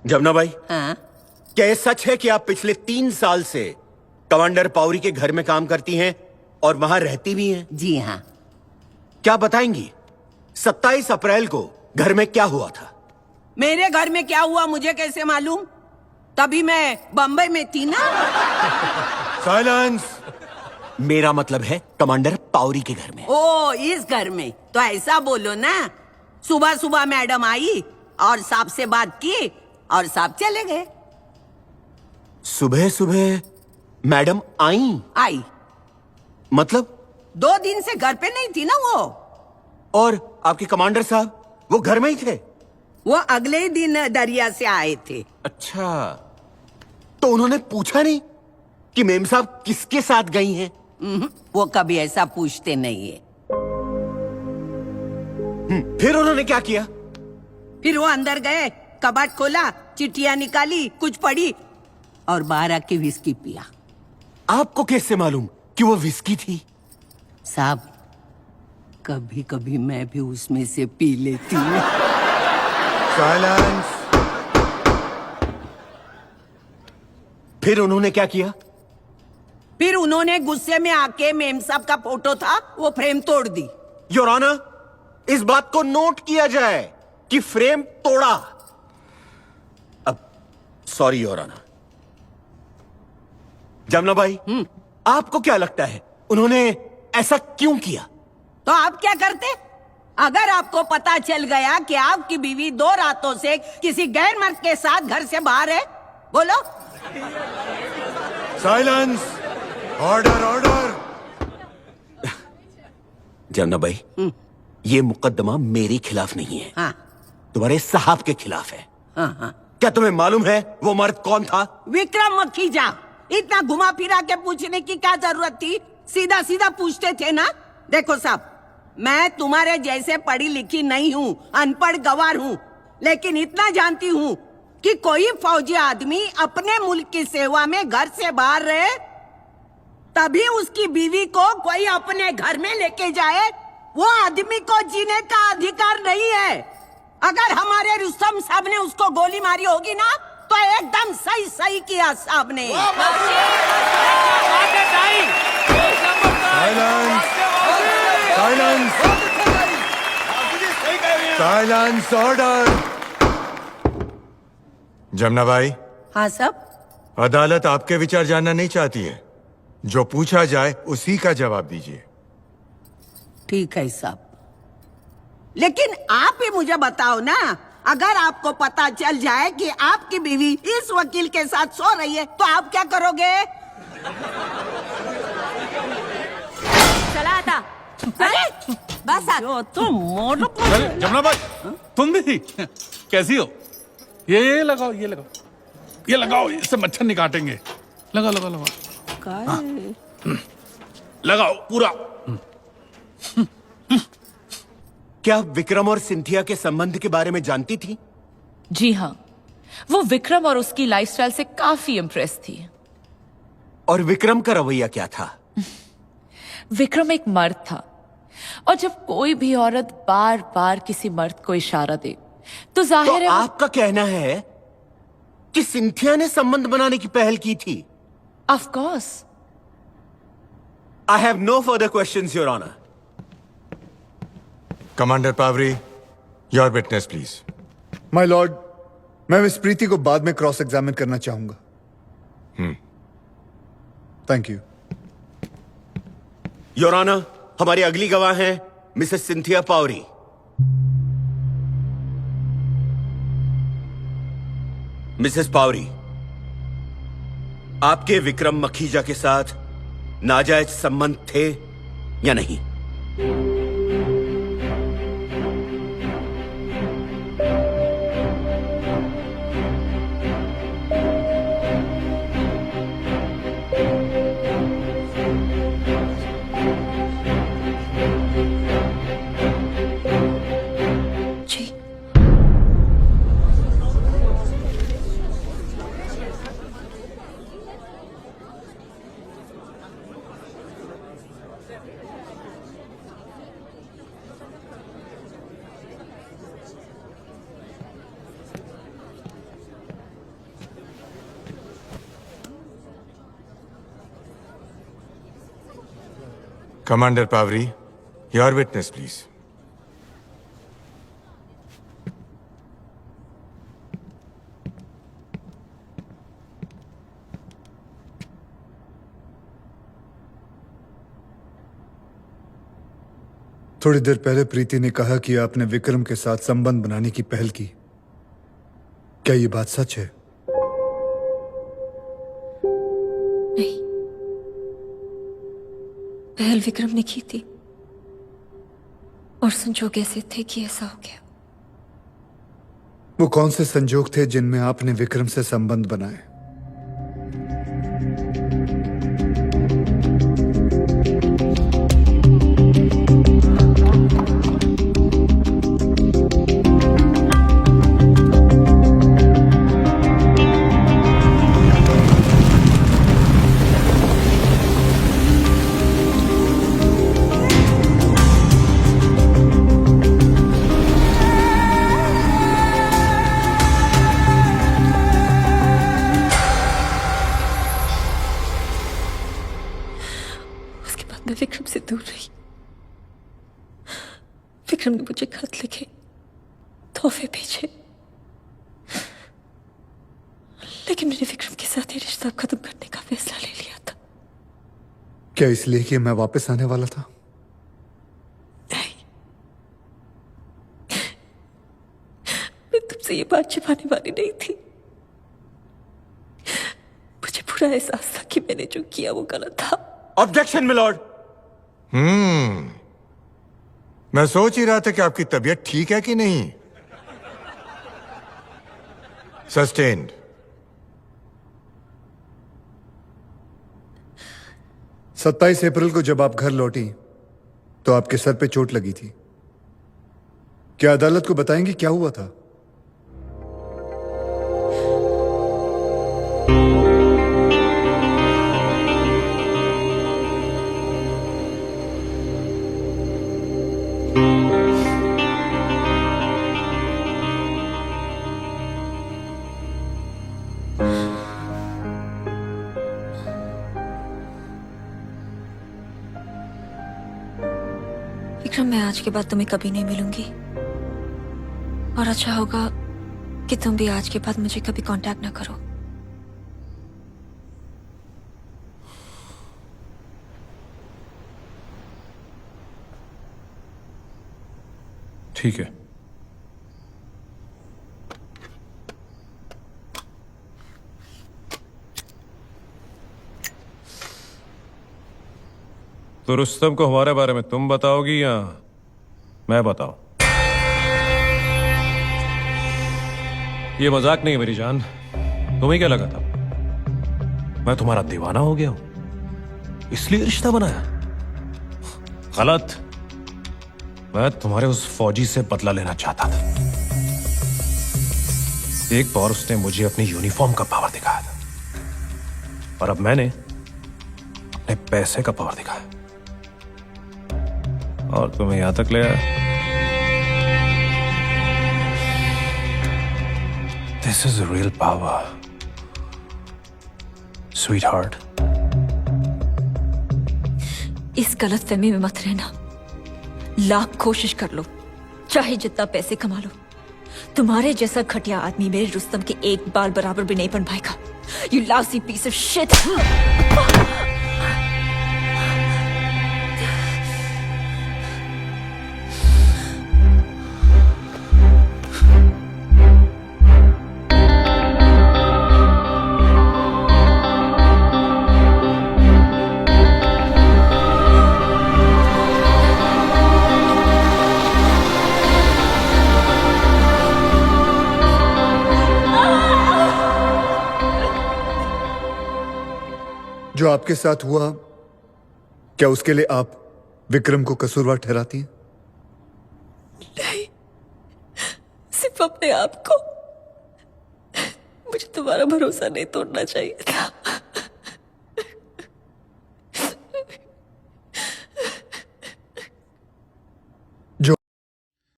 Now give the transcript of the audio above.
जमुना भाई, हाँ? क्या ये सच है कि आप पिछले 3 साल से कमांडर पावरी के घर में काम करती हैं और वहां रहती भी हैं? जी हाँ। क्या बताएंगी 27 अप्रैल को घर में क्या हुआ था? मेरे घर में क्या हुआ मुझे कैसे मालूम? तभी मैं बम्बई में थी ना। साइलेंस। मेरा मतलब है कमांडर पावरी के घर में। ओ, इस घर में तो ऐसा बोलो ना। सुबह सुबह मैडम आई और साहब से बात की और साहब चले गए। सुबह सुबह मैडम आई? मतलब 2 दिन से घर पे नहीं थी ना वो। और आपके कमांडर साहब वो घर में ही थे? वो अगले ही दिन दरिया से आए थे। अच्छा, तो उन्होंने पूछा नहीं कि मेम साहब किसके साथ गई हैं? वो कभी ऐसा पूछते नहीं है। फिर उन्होंने क्या किया? फिर वो अंदर गए, कबाड़ खोला, चिट्ठियां निकाली, कुछ पढ़ी और बाहर आके विस्की पिया। आपको कैसे मालूम कि वो विस्की थी? साहब, कभी कभी मैं भी उसमें से पी लेती हूँ। साइलेंस। फिर उन्होंने क्या किया? फिर उन्होंने गुस्से में आके मेम साहब का फोटो था वो फ्रेम तोड़ दी। योर ऑनर, इस बात को नोट किया जाए कि फ्रेम तोड़ा। अब सॉरी योर ऑनर। जमुना भाई, आपको क्या लगता है उन्होंने ऐसा क्यों किया? तो आप क्या करते अगर आपको पता चल गया कि आपकी बीवी 2 रातों से किसी गैर मर्द के साथ घर से बाहर है? बोलो। साइलेंस। Order order. जमुना भाई, ये मुकदमा मेरे खिलाफ नहीं है। हाँ। तुम्हारे साहब के खिलाफ है। हाँ। क्या तुम्हें मालूम है वो मर्द कौन था? विक्रम मखीजा। इतना घुमा फिरा के पूछने की क्या जरूरत थी? सीधा सीधा पूछते थे ना। देखो साहब, मैं तुम्हारे जैसे पढ़ी लिखी नहीं हूँ, अनपढ़ गवार हूँ, लेकिन इतना जानती हूँ कि कोई फौजी आदमी अपने मुल्क की सेवा में घर से बाहर रहे तभी उसकी बीवी को कोई अपने घर में लेके जाए। वो आदमी को जीने का अधिकार नहीं है। अगर हमारे रुस्तम साहब ने उसको गोली मारी होगी ना तो एकदम सही सही किया साहब ने। साइलेंस। Silence order. जमुना भाई, हाँ साहब। अदालत आपके विचार जानना नहीं चाहती है। जो पूछा जाए उसी का जवाब दीजिए। ठीक है साहब, लेकिन आप ही मुझे बताओ ना, अगर आपको पता चल जाए कि आपकी बीवी इस वकील के साथ सो रही है तो आप क्या करोगे? चला आता। अरे बस आ। जो तो मोड़। अरे जमुना भाई, तुम भी कैसी हो? ये लगाओ, ये लगाओ, ये लगाओ, इससे मच्छर नहीं काटेंगे। लगाओ लगाओ लगाओ। लगाओ पूरा। क्या विक्रम और सिंथिया के संबंध के बारे में जानती थी? जी हाँ, वो विक्रम और उसकी लाइफस्टाइल से काफी इम्प्रेस थी। और विक्रम का रवैया क्या था? विक्रम एक मर्द था और जब कोई भी औरत बार बार किसी मर्द को इशारा दे तो जाहिर है आपका कहना है कि सिंथिया ने संबंध बनाने की पहल की थी? Of course. I have no further questions your honour. Commander Pavri, your witness please. My lord, मैं मिस प्रीति को बाद में क्रॉस एग्जामिन करना चाहूंगा। Thank you your honour. हमारी अगली गवाह हैं Mrs Cynthia Pavri. Mrs Pavri, आपके विक्रम मखीजा के साथ नाजायज संबंध थे या नहीं? Commander Pavri, your witness please. थोड़ी देर पहले प्रीति ने कहा कि आपने विक्रम के साथ संबंध बनाने की पहल की। क्या ये बात सच है? नहीं, पहल विक्रम ने की थी और संजोग ऐसे थे कि ऐसा हो गया। वो कौन से संजोग थे जिनमें आपने विक्रम से संबंध बनाए? मैं विक्रम से दूर रही। विक्रम ने मुझे खत लिखे, तोहफे भेजे, लेकिन मैंने विक्रम के साथ ये रिश्ता खत्म करने का फैसला ले लिया था। क्या इसलिए कि मैं वापस आने वाला था? नहीं, मैं तुमसे ये बात छिपाने वाली नहीं थी। मुझे पूरा एहसास था कि मैंने जो किया वो गलत था। Objection milord. मैं सोच ही रहा था कि आपकी तबीयत ठीक है कि नहीं। सस्टेन्ड। सत्ताईस अप्रैल को जब आप घर लौटी तो आपके सर पे चोट लगी थी। क्या अदालत को बताएंगे क्या हुआ था? विक्रम, मैं आज के बाद तुम्हें कभी नहीं मिलूंगी और अच्छा होगा कि तुम भी आज के बाद मुझे कभी कांटेक्ट ना करो। ठीक है। तो रुस्तम को हमारे बारे में तुम बताओगी या मैं बताऊं? ये मजाक नहीं है मेरी जान। तुम्हें क्या लगा था मैं तुम्हारा दीवाना हो गया हूं इसलिए रिश्ता बनाया? गलत। मैं तुम्हारे उस फौजी से बदला लेना चाहता था। एक बार उसने मुझे अपनी यूनिफॉर्म का पावर दिखाया था और अब मैंने अपने पैसे का पावर दिखाया और तुम्हें यहां तक ले आया। This is real power, sweet heart. इस गलतफहमी में मत रहना। लाख कोशिश कर लो, चाहे जितना पैसे कमा लो, तुम्हारे जैसा घटिया आदमी मेरे रुस्तम के एक बाल बराबर भी नहीं बन पाएगा। You lousy piece of shit. जो आपके साथ हुआ, क्या उसके लिए आप विक्रम को कसूरवार ठहराती हैं? नहीं, सिर्फ अपने आप को। मुझे तुम्हारा भरोसा नहीं तोड़ना चाहिए था।